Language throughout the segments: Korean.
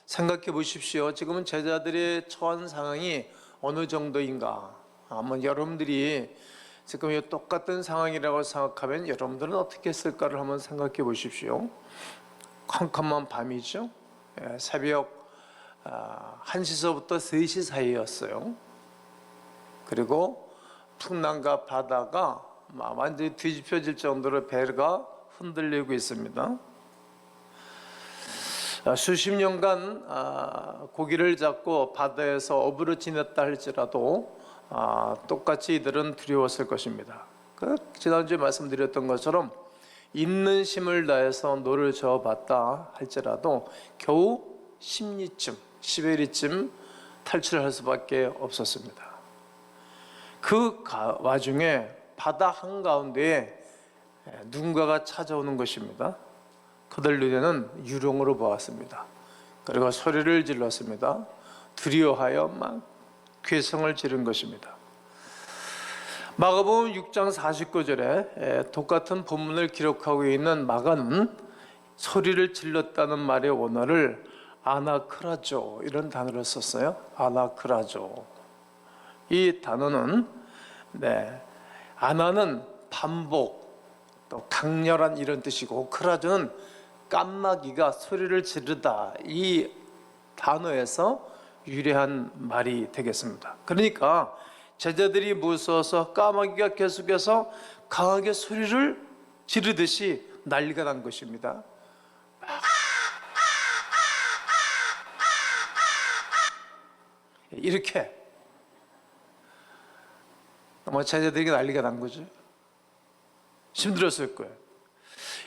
생각해 보십시오. 지금은 제자들의 처한 상황이 어느 정도인가? 한번 여러분들이 지금 이 똑같은 상황이라고 생각하면 여러분들은 어떻게 했을까를 한번 생각해 보십시오. 컴컴한 밤이죠. 새벽 1시서부터 3시 사이였어요. 그리고 풍랑과 바다가 완전히 뒤집혀질 정도로 배가 흔들리고 있습니다. 수십 년간 고기를 잡고 바다에서 어부로 지냈다 할지라도 똑같이 이들은 두려웠을 것입니다. 지난주에 말씀드렸던 것처럼 있는 힘을 다해서 노를 저어봤다 할지라도 겨우 10리쯤, 10회리쯤 탈출할 수밖에 없었습니다. 그 와중에 바다 한가운데에 누군가가 찾아오는 것입니다. 그들 눈에는 유령으로 보았습니다. 그리고 소리를 질렀습니다. 두려워하여 막 괴성을 지른 것입니다. 마가복음 6장 49절에 똑같은 본문을 기록하고 있는 마가는 소리를 질렀다는 말의 원어를 아나크라조 이런 단어를 썼어요. 아나크라조. 이 단어는 아나는 반복 또 강렬한 이런 뜻이고 크라조는 깜마귀가 소리를 지르다 이 단어에서 유래한 말이 되겠습니다. 그러니까 제자들이 무서워서 까마귀가 계속해서 강하게 소리를 지르듯이 난리가 난 것입니다. 이렇게 제자들에게 난리가 난 거죠. 힘들었을 거예요.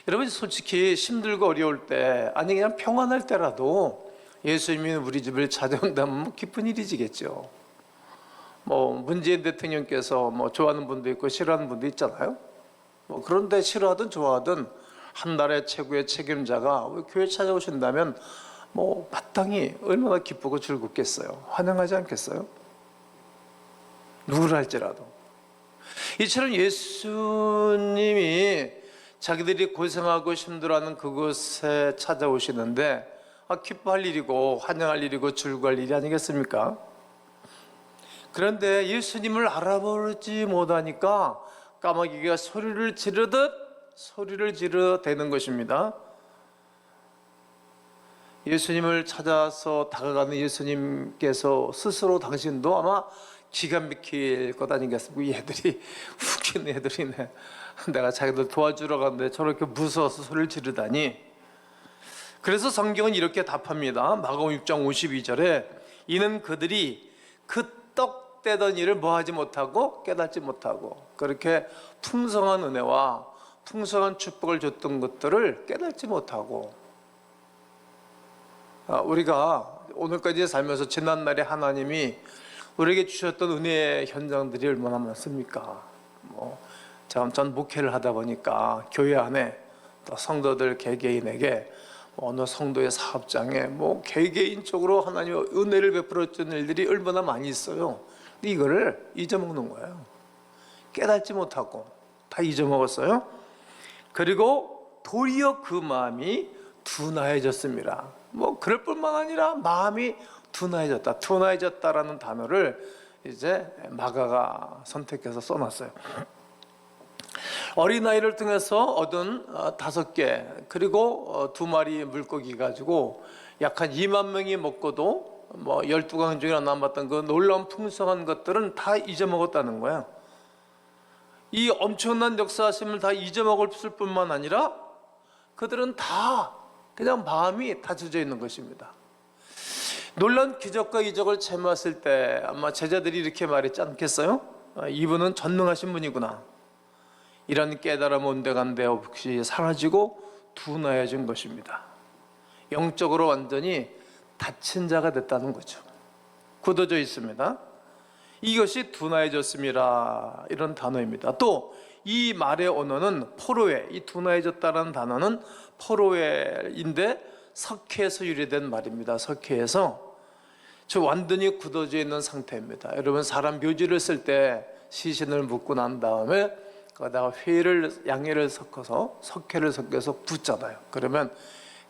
여러분 솔직히 힘들고 어려울 때 아니 그냥 평안할 때라도 예수님이 우리 집을 찾아온다면 기쁜 일이지겠죠. 문재인 대통령께서 좋아하는 분도 있고 싫어하는 분도 있잖아요. 그런데 싫어하든 좋아하든 한 나라의 최고의 책임자가 교회 찾아오신다면 마땅히 얼마나 기쁘고 즐겁겠어요. 환영하지 않겠어요? 누구를 할지라도. 이처럼 예수님이 자기들이 고생하고 힘들어하는 그곳에 찾아오시는데 기뻐할 일이고 환영할 일이고 즐거워할 일이 아니겠습니까? 그런데 예수님을 알아보지 못하니까 까마귀가 소리를 지르되는 것입니다. 예수님을 찾아서 다가가는 예수님께서 스스로 당신도 아마 기가 막힐 것 아니겠습니까? 얘들이 웃긴 애들이네. 내가 자기들 도와주러 갔는데 저렇게 무서워서 소리를 지르다니. 그래서 성경은 이렇게 답합니다. 마가복음 6장 52절에 이는 그들이 그 떡 떼던 일을 뭐하지 못하고 깨닫지 못하고 그렇게 풍성한 은혜와 풍성한 축복을 줬던 것들을 깨닫지 못하고 우리가 오늘까지 살면서 지난날에 하나님이 우리에게 주셨던 은혜의 현장들이 얼마나 많습니까? 전 목회를 하다 보니까 교회 안에 또 성도들 개개인에게 어느 성도의 사업장에 개개인적으로 하나님의 은혜를 베풀어 준 일들이 얼마나 많이 있어요. 근데 이거를 잊어먹는 거예요. 깨닫지 못하고 다 잊어먹었어요. 그리고 도리어 그 마음이 둔하여졌습니다. 그럴 뿐만 아니라 마음이 둔하여졌다. 둔하여졌다라는 단어를 이제 마가가 선택해서 써놨어요. 어린아이를 통해서 얻은 5개 그리고 2마리 물고기 가지고 약 한 2만 명이 먹고도 12강 중에 남았던 그 놀라운 풍성한 것들은 다 잊어먹었다는 거예요. 이 엄청난 역사하심을 다 잊어먹었을 뿐만 아니라 그들은 다 그냥 마음이 다져져 있는 것입니다. 놀라운 기적과 이적을 체험했을 때 아마 제자들이 이렇게 말했지 않겠어요? 이분은 전능하신 분이구나. 이런 깨달음 온데간데 없이 사라지고 둔하여진 것입니다. 영적으로 완전히 닫힌 자가 됐다는 거죠. 굳어져 있습니다. 이것이 둔하여졌습니다. 이런 단어입니다. 또 이 말의 언어는 포로웨, 이 둔하여졌다는 단어는 포로웨인데 석회에서 유래된 말입니다. 석회에서 완전히 굳어져 있는 상태입니다. 여러분 사람 묘지를 쓸 때 시신을 묻고 난 다음에 거기다가 양해를 섞어서 석회를 섞어서 붓잖아요. 그러면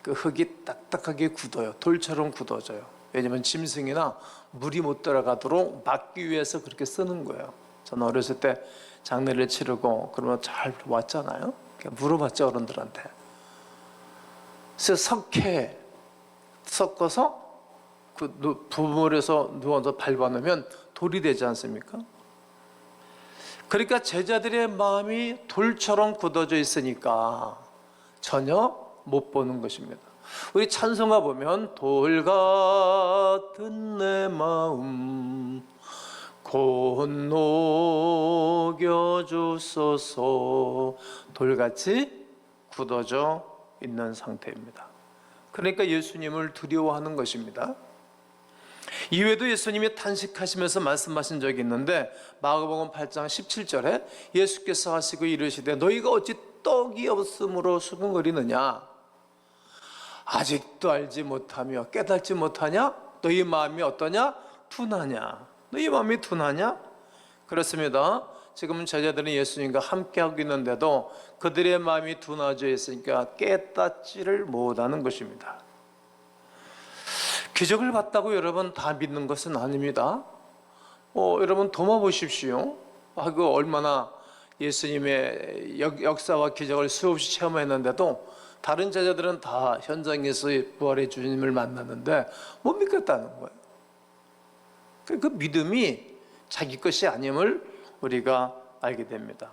그 흙이 딱딱하게 굳어요. 돌처럼 굳어져요. 왜냐하면 짐승이나 물이 못 들어가도록 막기 위해서 그렇게 쓰는 거예요. 저는 어렸을 때 장례를 치르고 그러면 잘 왔잖아요. 물어봤죠, 어른들한테. 그래서 석회 섞어서 그 부물에서 누워서 밟아놓으면 돌이 되지 않습니까? 그러니까 제자들의 마음이 돌처럼 굳어져 있으니까 전혀 못 보는 것입니다. 우리 찬송가 보면 돌 같은 내 마음 곧 녹여주소서. 돌같이 굳어져 있는 상태입니다. 그러니까 예수님을 두려워하는 것입니다. 이외에도 예수님이 탄식하시면서 말씀하신 적이 있는데 마가복음 8장 17절에 예수께서 하시고 이르시되 너희가 어찌 떡이 없으므로 수근거리느냐. 아직도 알지 못하며 깨닫지 못하냐? 너희 마음이 어떠냐? 둔하냐? 너희 마음이 둔하냐? 그렇습니다. 지금 제자들은 예수님과 함께하고 있는데도 그들의 마음이 둔해져 있으니까 깨닫지를 못하는 것입니다. 기적을 봤다고 여러분 다 믿는 것은 아닙니다. 여러분 도마 보십시오. 그 얼마나 예수님의 역사와 기적을 수없이 체험했는데도 다른 제자들은 다 현장에서 부활의 주님을 만났는데 못 믿겠다는 거예요. 그 믿음이 자기 것이 아님을 우리가 알게 됩니다.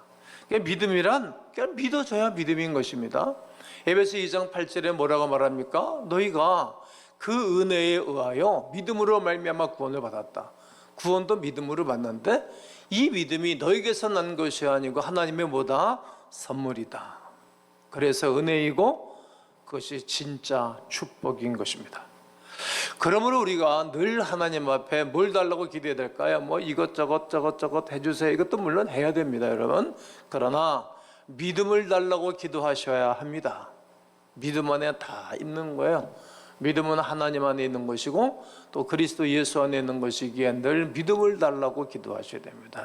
믿음이란 그냥 믿어줘야 믿음인 것입니다. 에베소 2장 8절에 뭐라고 말합니까? 너희가 그 은혜에 의하여 믿음으로 말미암아 구원을 받았다. 구원도 믿음으로 받는데 이 믿음이 너에게서 난 것이 아니고 하나님의 뭐다? 선물이다. 그래서 은혜이고 그것이 진짜 축복인 것입니다. 그러므로 우리가 늘 하나님 앞에 뭘 달라고 기도해야 될까요? 뭐 이것저것 해주세요. 이것도 물론 해야 됩니다, 여러분. 그러나 믿음을 달라고 기도하셔야 합니다. 믿음 안에 다 있는 거예요. 믿음은 하나님 안에 있는 것이고 또 그리스도 예수 안에 있는 것이기에 늘 믿음을 달라고 기도하셔야 됩니다.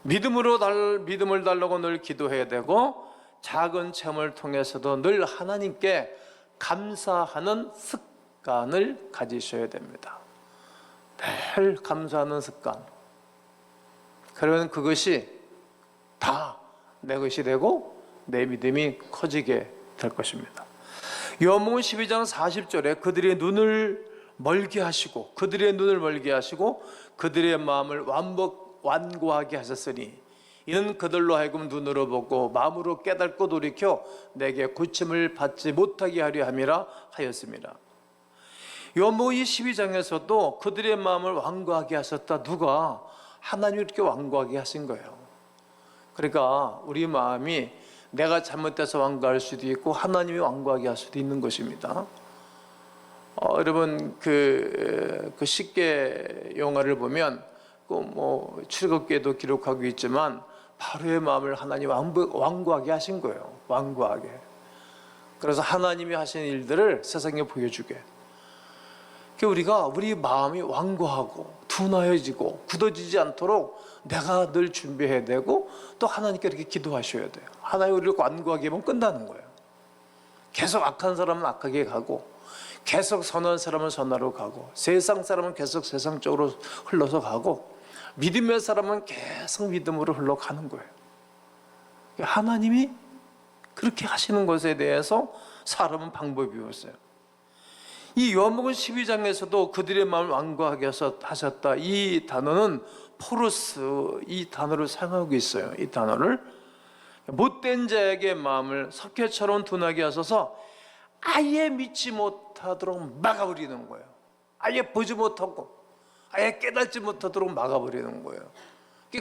믿음을 달라고 늘 기도해야 되고 작은 체험을 통해서도 늘 하나님께 감사하는 습관을 가지셔야 됩니다. 늘 감사하는 습관. 그러면 그것이 다 내 것이 되고 내 믿음이 커지게 될 것입니다. 요한복음 12장 40절에 그들의 눈을 멀게 하시고 그들의 마음을 완고하게 하셨으니 이는 그들로 하여금 눈으로 보고 마음으로 깨닫고 돌이켜 내게 고침을 받지 못하게 하려 함이라 하였습니다. 요한복음 12장에서도 그들의 마음을 완고하게 하셨다. 누가? 하나님이 이렇게 완고하게 하신 거예요. 그러니까 우리 마음이 내가 잘못돼서 완고할 수도 있고 하나님이 완고하게 할 수도 있는 것입니다. 여러분 그 쉽게 영화를 보면 뭐 출애굽기에도 기록하고 있지만 바로의 마음을 하나님이 완고하게 하신 거예요. 완고하게. 그래서 하나님이 하신 일들을 세상에 보여주게. 우리가 우리 마음이 완고하고 둔하여지고 굳어지지 않도록 내가 늘 준비해야 되고 또 하나님께 이렇게 기도하셔야 돼요. 하나님 우리를 완고하게 하면 끝나는 거예요. 계속 악한 사람은 악하게 가고 계속 선한 사람은 선하로 가고 세상 사람은 계속 세상 쪽으로 흘러서 가고 믿음의 사람은 계속 믿음으로 흘러가는 거예요. 하나님이 그렇게 하시는 것에 대해서 사람은 방법이 없어요. 이 요한복음 12장에서도 그들의 마음을 완고하게 하셨다. 이 단어는 포르스, 이 단어를 사용하고 있어요. 이 단어를 못된 자에게 마음을 석회처럼 둔하게 하셔서 아예 믿지 못하도록 막아버리는 거예요. 아예 보지 못하고 아예 깨닫지 못하도록 막아버리는 거예요.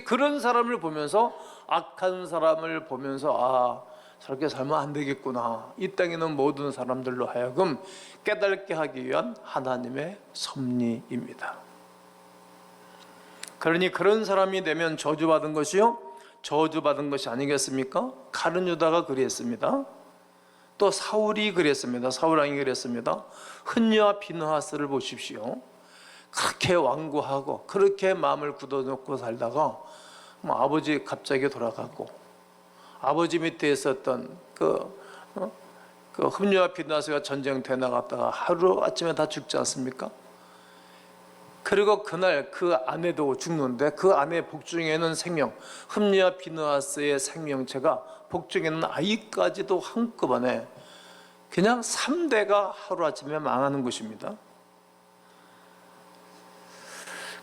그런 사람을 보면서 악한 사람을 보면서 저렇게 살면 안 되겠구나. 이 땅에 있는 모든 사람들로 하여금 깨닫게 하기 위한 하나님의 섭리입니다. 그러니 그런 사람이 되면 저주받은 것이요? 저주받은 것이 아니겠습니까? 가룟 유다가 그랬습니다. 또 사울이 그랬습니다. 사울 왕이 그랬습니다. 흔녀와 비느하스를 보십시오. 그렇게 완고하고 그렇게 마음을 굳어놓고 살다가 아버지 갑자기 돌아가고 아버지 밑에 있었던 그 그 흠녀와 비누아스가 전쟁터에 나갔다가 하루 아침에 다 죽지 않습니까? 그리고 그날 그 아내도 죽는데 그 아내 복중에는 생명, 흠녀와 비누아스의 생명체가 복중에는 아이까지도 한꺼번에 그냥 3대가 하루아침에 망하는 것입니다.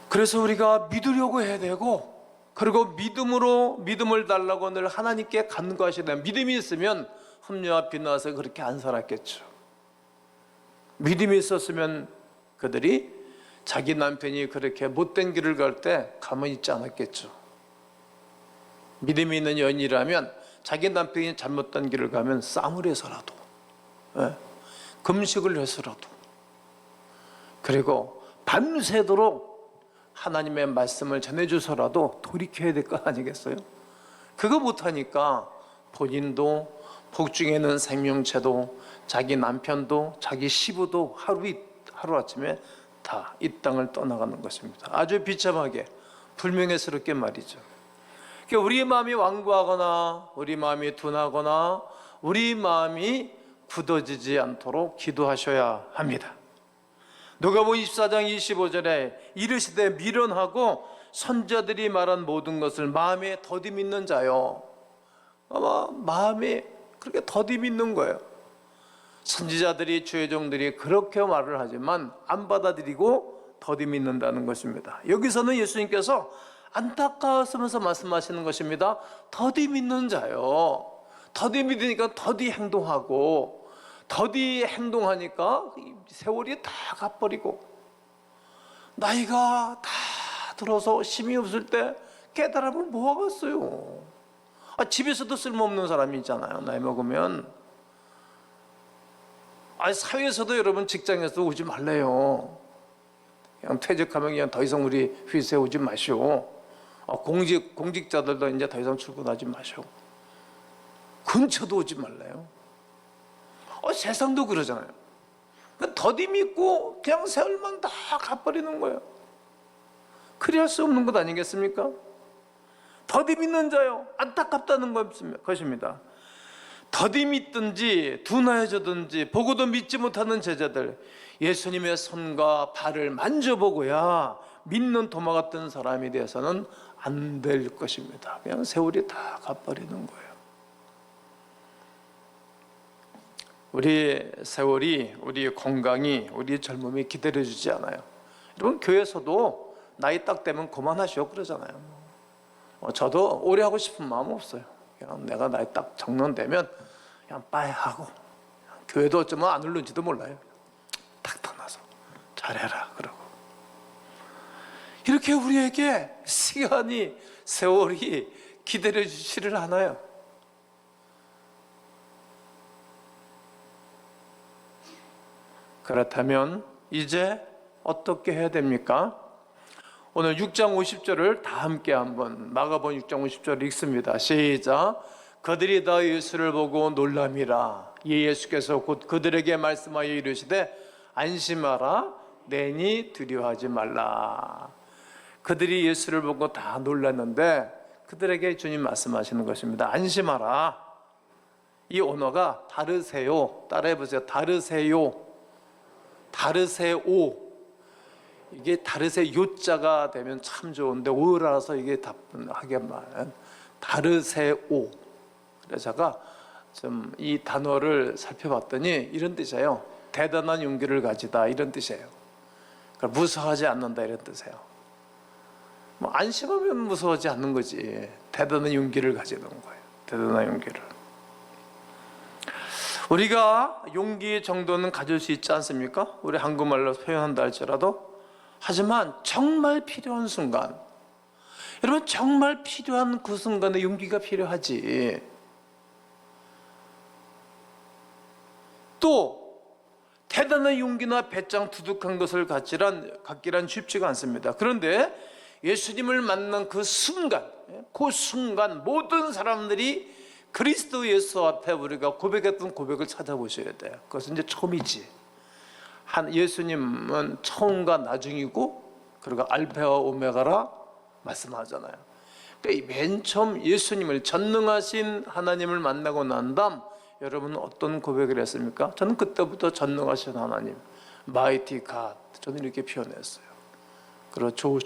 그래서 우리가 믿으려고 해야 되고, 그리고 믿음을 달라고 늘 하나님께 간구하셔야 돼요. 믿음이 있으면 흠녀와 비누아스가 그렇게 안 살았겠죠. 믿음이 있었으면 그들이 자기 남편이 그렇게 못된 길을 갈 때 가만히 있지 않았겠죠. 믿음이 있는 여인이라면 자기 남편이 잘못된 길을 가면 싸움을 해서라도, 금식을 해서라도, 그리고 밤새도록 하나님의 말씀을 전해줘서라도 돌이켜야 될 거 아니겠어요? 그거 못하니까 본인도, 복중에는 생명체도, 자기 남편도, 자기 시부도 하루아침에 다 이 땅을 떠나가는 것입니다. 아주 비참하게, 불명예스럽게 말이죠. 그러니까 우리 마음이 완고하거나 우리 마음이 둔하거나 우리 마음이 굳어지지 않도록 기도하셔야 합니다. 누가복음 24장 25절에 이르시되 미련하고 선자들이 말한 모든 것을 마음에 더디 믿는 자요. 아마 마음에 그렇게 더디 믿는 거예요. 선지자들이, 주의 종들이 그렇게 말을 하지만 안 받아들이고 더디 믿는다는 것입니다. 여기서는 예수님께서 안타까워하면서 말씀하시는 것입니다. 더디 믿는 자요. 더디 믿으니까 더디 행동하고, 더디 행동하니까 세월이 다 가버리고, 나이가 다 들어서 힘이 없을 때 깨달음을 모아갔어요. 집에서도 쓸모없는 사람이 있잖아요. 나이 먹으면. 사회에서도, 여러분 직장에서도 오지 말래요. 그냥 퇴직하면 그냥 더 이상 우리 회사에 오지 마시오. 공직자들도 이제 더 이상 출근하지 마시오. 근처도 오지 말래요. 세상도 그러잖아요. 더디 믿고 그냥 세월만 다 가버리는 거예요. 그리 할 수 없는 것 아니겠습니까? 더디 믿는 자요, 안타깝다는 것입니다. 더디 믿든지 둔하여졌든지 보고도 믿지 못하는 제자들, 예수님의 손과 발을 만져보고야 믿는 도마 같은 사람이 되어서는 안 될 것입니다. 그냥 세월이 다 가버리는 거예요. 우리 세월이, 우리 건강이, 우리 젊음이 기다려주지 않아요. 여러분 교회에서도 나이 딱 되면 그만하시오 그러잖아요. 저도 오래 하고 싶은 마음 없어요. 그냥 내가 나이 딱 정년되면 그냥 빠이 하고, 교회도 어쩌면 안 오를지도 몰라요. 탁 떠나서 잘해라 그러고. 이렇게 우리에게 시간이, 세월이 기다려주지를 않아요. 그렇다면 이제 어떻게 해야 됩니까? 오늘 6장 50절을 다 함께 한번, 마가복음 6장 50절 읽습니다. 시작. 그들이 다 예수를 보고 놀람이라. 예수께서 곧 그들에게 말씀하여 이르시되 안심하라, 내니 두려워하지 말라. 그들이 예수를 보고 다 놀랐는데 그들에게 주님 말씀하시는 것입니다. 안심하라. 이 언어가 다르세요. 따라해보세요. 다르세요. 다르세오. 이게 다르세요자가 되면 참 좋은데 오라서 이게 답하게 말은 다르세오. 그래서 제가 좀 이 단어를 살펴봤더니 이런 뜻이에요. 대단한 용기를 가지다, 이런 뜻이에요. 그러니까 무서워하지 않는다, 이런 뜻이에요. 안심하면 무서워하지 않는 거지. 대단한 용기를 가지는 거예요. 대단한 용기를. 우리가 용기의 정도는 가질 수 있지 않습니까? 우리 한국말로 표현한다 할지라도. 하지만 정말 필요한 순간, 여러분 정말 필요한 그 순간에 용기가 필요하지. 또 대단한 용기나 배짱 두둑한 것을 갖기란 쉽지가 않습니다. 그런데 예수님을 만난 그 순간 모든 사람들이 그리스도 예수 앞에 우리가 고백했던 고백을 찾아보셔야 돼요. 그것은 이제 처음이지. 예수님은 처음과 나중이고, 그리고 알파와 오메가라 말씀하잖아요. 그러니까 맨 처음 예수님을, 전능하신 하나님을 만나고 난 다음 여러분은 어떤 고백을 했습니까? 저는 그때부터 전능하신 하나님, Mighty God, 저는 이렇게 표현했어요. 그리고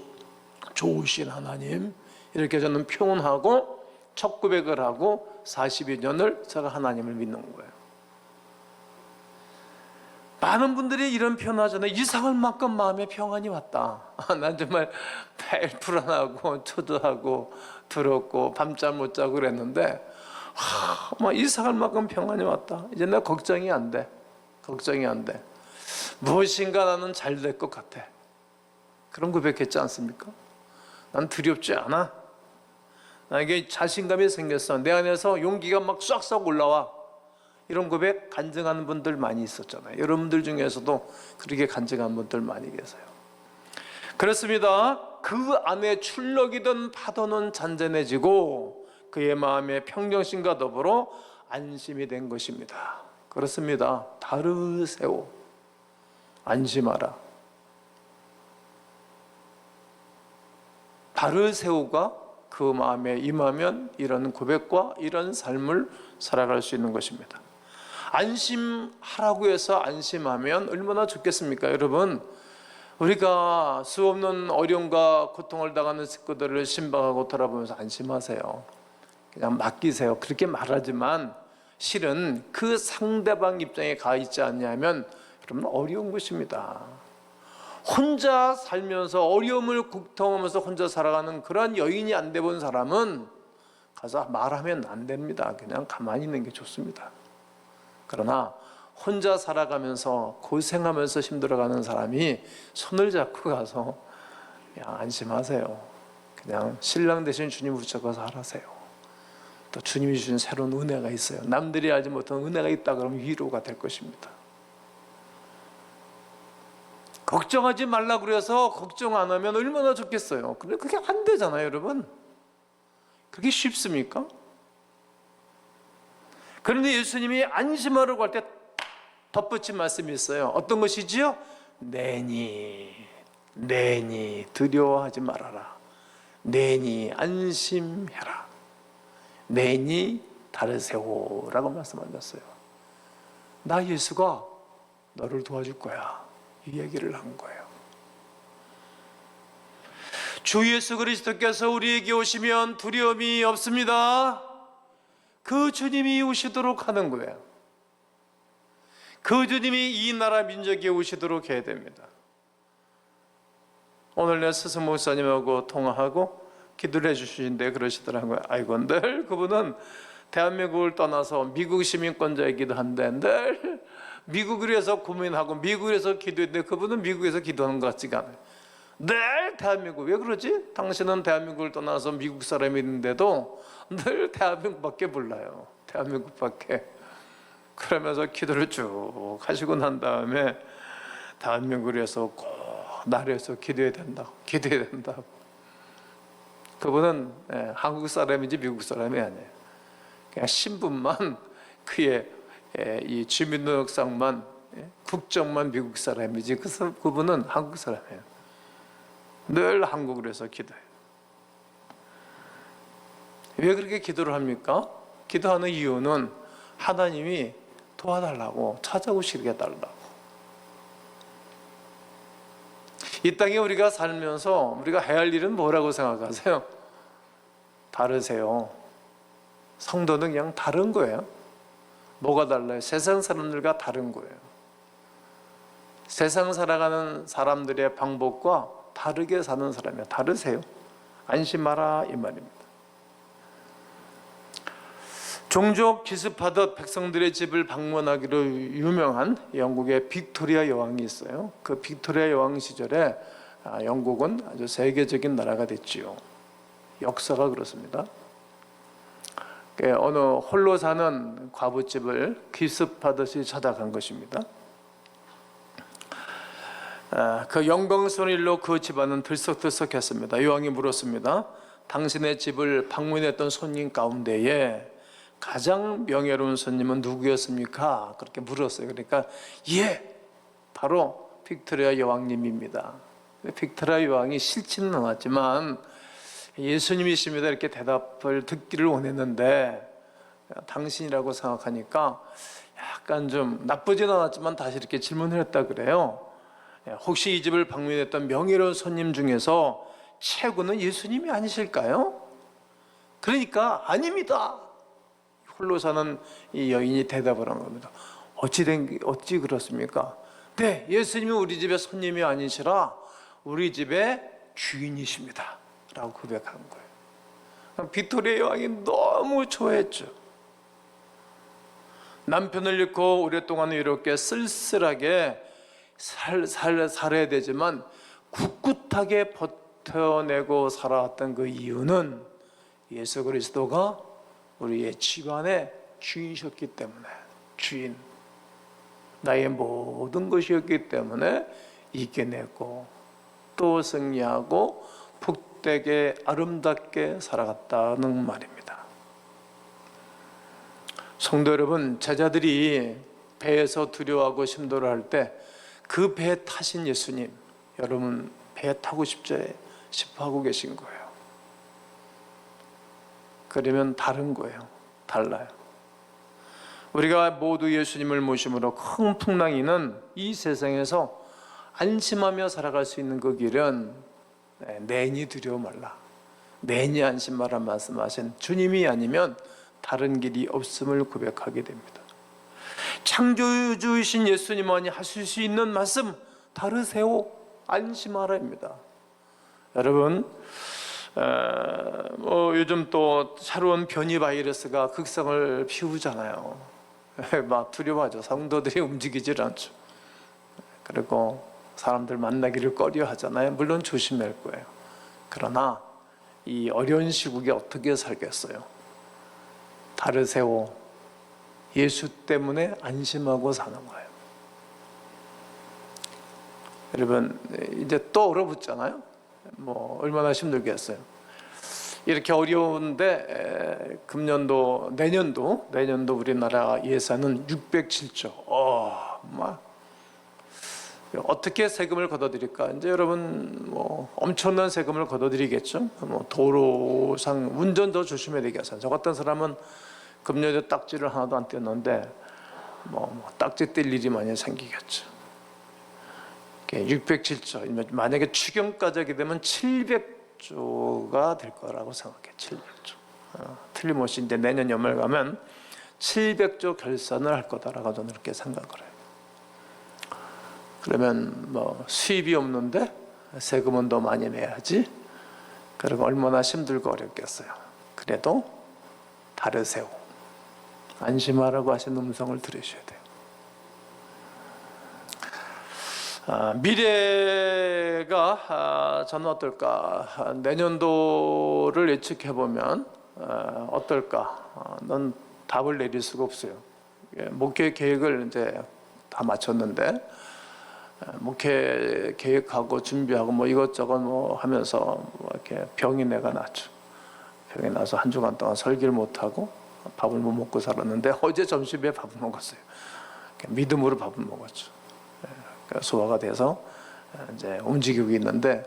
좋으신 하나님, 이렇게 저는 표현하고 첫 고백을 하고 42년을 제가 하나님을 믿는 거예요. 많은 분들이 이런 표현하잖아요. 이상할 만큼 마음에 평안이 왔다. 난 정말 매일 불안하고 초조하고 두렵고 밤잠 못 자고 그랬는데 막 이상할 만큼 평안이 왔다. 이제 내 걱정이 안 돼. 걱정이 안 돼. 무엇인가 나는 잘 될 것 같아. 그런 고백했지 않습니까? 난 두렵지 않아. 나에게 자신감이 생겼어. 내 안에서 용기가 막 싹싹 올라와. 이런 고백 간증하는 분들 많이 있었잖아요. 여러분들 중에서도 그렇게 간증한 분들 많이 계세요. 그렇습니다. 그 안에 출렁이던 파도는 잔잔해지고 그의 마음에 평정심과 더불어 안심이 된 것입니다. 그렇습니다. 다르세요. 안심하라. 다르세요가 그 마음에 임하면 이런 고백과 이런 삶을 살아갈 수 있는 것입니다. 안심하라고 해서 안심하면 얼마나 좋겠습니까? 여러분, 우리가 수없는 어려움과 고통을 당하는 식구들을 신방하고 돌아보면서 안심하세요, 그냥 맡기세요, 그렇게 말하지만 실은 그 상대방 입장에 가 있지 않냐면 여러분 어려운 것입니다. 혼자 살면서 어려움을 국통하면서 혼자 살아가는 그런 여인이 안 돼 본 사람은 가서 말하면 안 됩니다. 그냥 가만히 있는 게 좋습니다. 그러나 혼자 살아가면서 고생하면서 힘들어가는 사람이 손을 잡고 가서 그냥 안심하세요, 그냥 신랑 대신 주님 붙잡아서 하라세요. 또 주님이 주신 새로운 은혜가 있어요. 남들이 알지 못한 은혜가 있다 그러면 위로가 될 것입니다. 걱정하지 말라고 그래서 걱정 안 하면 얼마나 좋겠어요. 근데 그게 안 되잖아요, 여러분. 그게 쉽습니까? 그런데 예수님이 안심하라고 할 때 덧붙인 말씀이 있어요. 어떤 것이지요? 내니 두려워하지 말아라. 내니 안심해라. 내니 다르세요라고 말씀하셨어요. 나 예수가 너를 도와줄 거야, 이 얘기를 한 거예요. 주 예수 그리스도께서 우리에게 오시면 두려움이 없습니다. 그 주님이 오시도록 하는 거예요. 그 주님이 이 나라 민족에 오시도록 해야 됩니다. 오늘 내 스승 목사님하고 통화하고 기도를 해주시는데 그러시더라고요. 아이고, 늘 그분은 대한민국을 떠나서 미국 시민권자이기도 한데 늘 미국을 위해서 고민하고 미국을 위해서 기도했는데 그분은 미국에서 기도하는 것 같지가 않아요. 늘 대한민국. 왜 그러지? 당신은 대한민국을 떠나서 미국 사람이 있는데도 늘 대한민국밖에 몰라요. 대한민국밖에. 그러면서 기도를 쭉 하시고 난 다음에 대한민국을 위해서 꼭 나를 위해서 기도해야 된다고. 그분은 한국 사람인지 미국 사람이 아니에요. 그냥 신분만, 그의 이 주민등록상만, 국적만 미국 사람이지 그분은 한국 사람이에요. 늘 한국을 위해서 기도해요. 왜 그렇게 기도를 합니까? 기도하는 이유는 하나님이 도와달라고, 찾아오시게 해달라고. 이 땅에 우리가 살면서 우리가 해야 할 일은 뭐라고 생각하세요? 다르세요. 성도는 그냥 다른 거예요. 뭐가 달라요? 세상 사람들과 다른 거예요. 세상 살아가는 사람들의 방법과 다르게 사는 사람이에요. 다르세요. 안심하라 이 말입니다. 종족 기습하듯 백성들의 집을 방문하기로 유명한 영국의 빅토리아 여왕이 있어요. 그 빅토리아 여왕 시절에 영국은 아주 세계적인 나라가 됐지요. 역사가 그렇습니다. 어느 홀로 사는 과부집을 기습하듯이 찾아간 것입니다. 그 영광스러운 일로 그 집안은 들썩들썩했습니다. 여왕이 물었습니다. 당신의 집을 방문했던 손님 가운데에 가장 명예로운 손님은 누구였습니까? 그렇게 물었어요. 그러니까 바로 빅토리아 여왕님입니다. 빅토리아 여왕이 싫지는 않았지만 예수님이십니다 이렇게 대답을 듣기를 원했는데 당신이라고 생각하니까 약간 좀 나쁘진 않았지만 다시 이렇게 질문을 했다 그래요. 혹시 이 집을 방문했던 명예로운 손님 중에서 최고는 예수님이 아니실까요? 그러니까 아닙니다. 홀로 사는 이 여인이 대답을 한 겁니다. 어찌 그렇습니까? 네, 예수님은 우리 집의 손님이 아니시라 우리 집의 주인이십니다 라고 고백한 거예요. 빅토리아 여왕이 너무 좋아했죠. 남편을 잃고 오랫동안 이렇게 쓸쓸하게 살아야 되지만 꿋꿋하게 버텨내고 살아왔던 그 이유는 예수 그리스도가 우리의 집안의 주인이셨기 때문에, 주인, 나의 모든 것이었기 때문에 이겨내고 또 승리하고 복되게 아름답게 살아갔다는 말입니다. 성도 여러분, 제자들이 배에서 두려워하고 심도를 할 때 그 배에 타신 예수님, 여러분 배에 타고 싶어 하고 계신 거예요. 그러면 다른 거예요. 달라요. 우리가 모두 예수님을 모심으로 큰 풍랑이는 이 세상에서 안심하며 살아갈 수 있는 그 길은 내니 두려워 말라, 내니 안심 말라 말씀하신 주님이 아니면 다른 길이 없음을 고백하게 됩니다. 창조주이신 예수님만이 하실 수 있는 말씀, 다르세요, 안심하라입니다. 여러분, 요즘 또 새로운 변이 바이러스가 극성을 피우잖아요. 막 두려워하죠. 성도들이 움직이질 않죠. 그리고 사람들 만나기를 꺼려 하잖아요. 물론 조심할 거예요. 그러나 이 어려운 시국에 어떻게 살겠어요? 다르세요. 예수 때문에 안심하고 사는 거예요. 여러분, 이제 또 얼어붙잖아요. 얼마나 힘들겠어요. 이렇게 어려운데 금년도, 내년도 우리나라 예산은 607조. 어떻게 세금을 걷어들일까? 이제 여러분 엄청난 세금을 걷어들이겠죠. 도로상 운전도 조심해야 되겠어요. 저 같은 사람은 금년에 딱지를 하나도 안 떼었는데 딱지 뗄 일이 많이 생기겠죠. 607조, 만약에 추경까지 하게 되면 700조가 될 거라고 생각해요. 700조. 틀림없이 이제 내년 연말 가면 700조 결산을 할 거다라고 저는 이렇게 생각을 해요. 그러면 수입이 없는데 세금은 더 많이 내야지. 그러면 얼마나 힘들고 어렵겠어요. 그래도 다르세요. 안심하라고 하신 음성을 들으셔야 돼요. 미래가 저는 어떨까? 내년도를 예측해 보면 어떨까? 넌 답을 내릴 수가 없어요. 목회 계획을 이제 다 마쳤는데 목회 계획하고 준비하고 이것저것 하면서 이렇게 병이 내가 났죠. 병이 나서 한 주간 동안 설교를 못 하고 밥을 못 먹고 살았는데 어제 점심에 밥을 먹었어요. 믿음으로 밥을 먹었죠. 소화가 돼서 이제 움직이고 있는데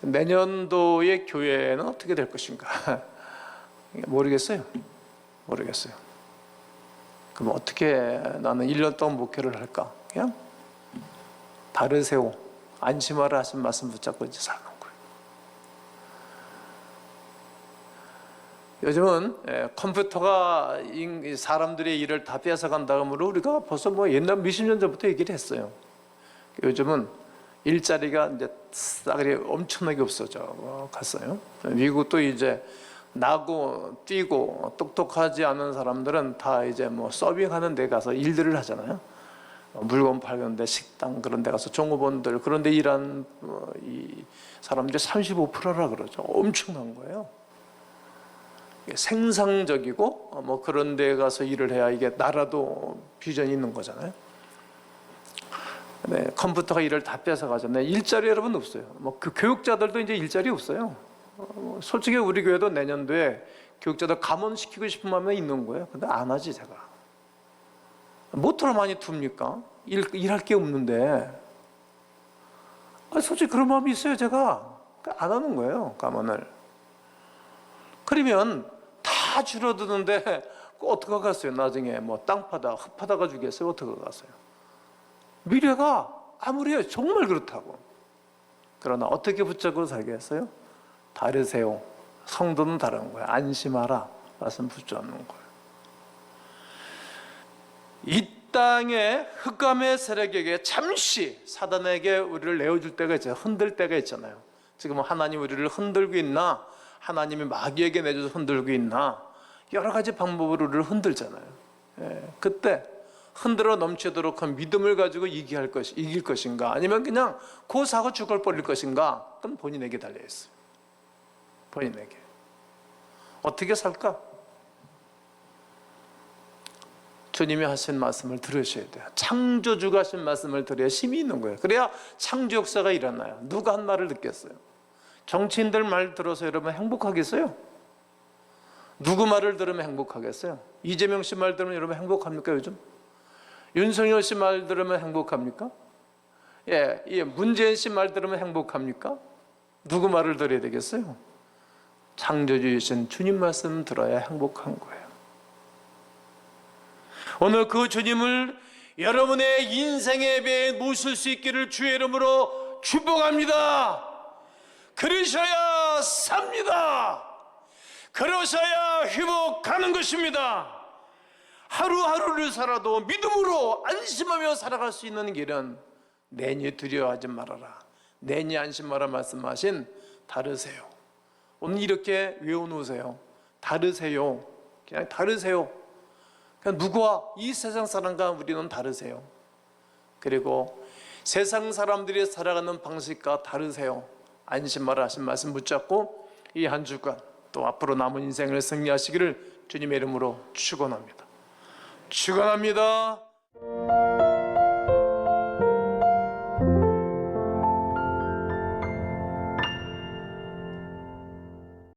내년도의 교회는 어떻게 될 것인가 모르겠어요. 그럼 어떻게 나는 1년 동안 목회를 할까? 그냥 다르세요, 안심하라 하신 말씀 붙잡고 이제 사는 거예요. 요즘은 컴퓨터가 사람들의 일을 다 뺏어간다 그러므로 우리가 벌써 옛날 몇십 년 전부터 얘기를 했어요. 요즘은 일자리가 이제 싸그리 엄청나게 없어져 갔어요. 미국도 이제 나고 뛰고 똑똑하지 않은 사람들은 다 이제 서빙하는 데 가서 일들을 하잖아요. 물건 팔는데 식당 그런 데 가서 종업원들 그런 데 일한 이 사람들이 35%라 그러죠. 엄청난 거예요. 생산적이고 그런 데 가서 일을 해야 이게 나라도 비전이 있는 거잖아요. 네, 컴퓨터가 일을 다 뺏어가잖아요. 일자리 여러분 없어요. 그 교육자들도 이제 일자리 없어요. 솔직히 우리 교회도 내년도에 교육자들 감원시키고 싶은 마음이 있는 거예요. 근데 안 하지 제가. 뭐처럼 많이 둡니까? 일할 게 없는데. 솔직히 그런 마음이 있어요 제가. 안 하는 거예요 감원을. 그러면 다 줄어드는데 어떻게 갔어요? 나중에 뭐 땅 파다 흙파다가 주겠어요? 어떻게 갔어요? 미래가 아무리 정말 그렇다고. 그러나 어떻게 붙잡고 살겠어요? 다르세요. 성도는 다른 거예요. 안심하라 말씀 붙잡는 거예요. 이 땅의 흑암의 세력에게 잠시 사단에게 우리를 내어줄 때가 있잖아요. 흔들 때가 있잖아요. 지금 하나님 우리를 흔들고 있나, 하나님이 마귀에게 내줘서 흔들고 있나, 여러 가지 방법으로 우리를 흔들잖아요. 그때 흔들어 넘치도록 한 믿음을 가지고 이길 것인가, 아니면 그냥 그 사고 죽을 버릴 것인가, 그건 본인에게 달려있어요. 본인에게 어떻게 살까? 주님이 하신 말씀을 들으셔야 돼요. 창조주가 하신 말씀을 들어야 힘이 있는 거예요. 그래야 창조 역사가 일어나요. 누가 한 말을 듣겠어요? 정치인들 말 들어서 여러분 행복하겠어요? 누구 말을 들으면 행복하겠어요? 이재명 씨 말 들으면 여러분 행복합니까 요즘? 윤석열 씨 말 들으면 행복합니까? 문재인 씨 말 들으면 행복합니까? 누구 말을 들어야 되겠어요? 창조주이신 주님 말씀 들어야 행복한 거예요. 오늘 그 주님을 여러분의 인생의 배에 모실 수 있기를 주의 이름으로 축복합니다. 그러셔야 삽니다. 그러셔야 회복하는 것입니다. 하루하루를 살아도 믿음으로 안심하며 살아갈 수 있는 길은 내니 두려워하지 말아라, 내니 안심하라 말씀하신 다르세요. 오늘 이렇게 외워놓으세요. 다르세요. 그냥 다르세요. 그냥 누구와, 이 세상 사람과 우리는 다르세요. 그리고 세상 사람들이 살아가는 방식과 다르세요. 안심하라 하신 말씀 붙잡고 이 한 주간 또 앞으로 남은 인생을 승리하시기를 주님의 이름으로 축원합니다. 축원합니다.